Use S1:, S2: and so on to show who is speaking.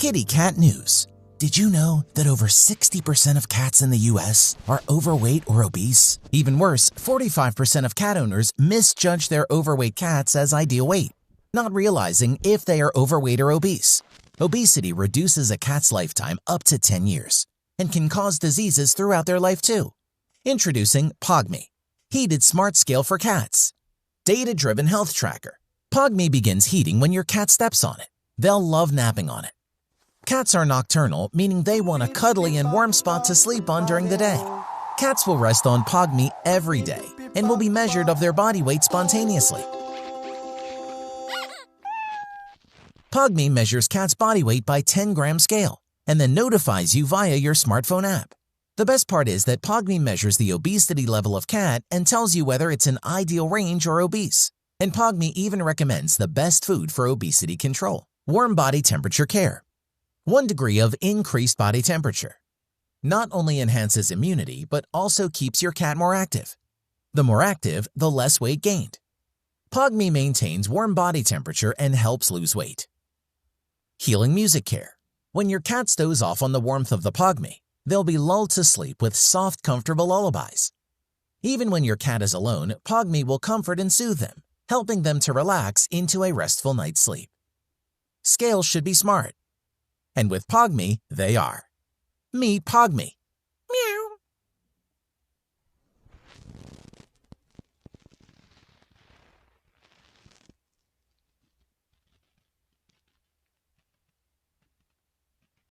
S1: Kitty cat news. Did you know that over 60% of cats in the US are overweight or obese? Even worse, 45% of cat owners misjudge their overweight cats as ideal weight, not realizing if they are overweight or obese. Obesity reduces a cat's lifetime up to 10 years and can cause diseases throughout their life too. Introducing Pogme, heated smart scale for cats. Data-driven health tracker. Pogme begins heating when your cat steps on it. They'll love napping on it. Cats are nocturnal, meaning they want a cuddly and warm spot to sleep on during the day. Cats will rest on Pogme every day and will be measured of their body weight spontaneously. Pogme measures cats' body weight by 10-gram scale and then notifies you via your smartphone app. The best part is that Pogme measures the obesity level of cat and tells you whether it's an ideal range or obese. And Pogme even recommends the best food for obesity control. Warm body temperature care. 1 degree of increased body temperature. Not only enhances immunity, but also keeps your cat more active. The more active, the less weight gained. Pogme maintains warm body temperature and helps lose weight. Healing music care. When your cat doze off on the warmth of the Pogme, they'll be lulled to sleep with soft, comfortable lullabies. Even when your cat is alone, Pogme will comfort and soothe them, helping them to relax into a restful night's sleep. Scales should be smart. And with Pogme, they are. Meet Pogme.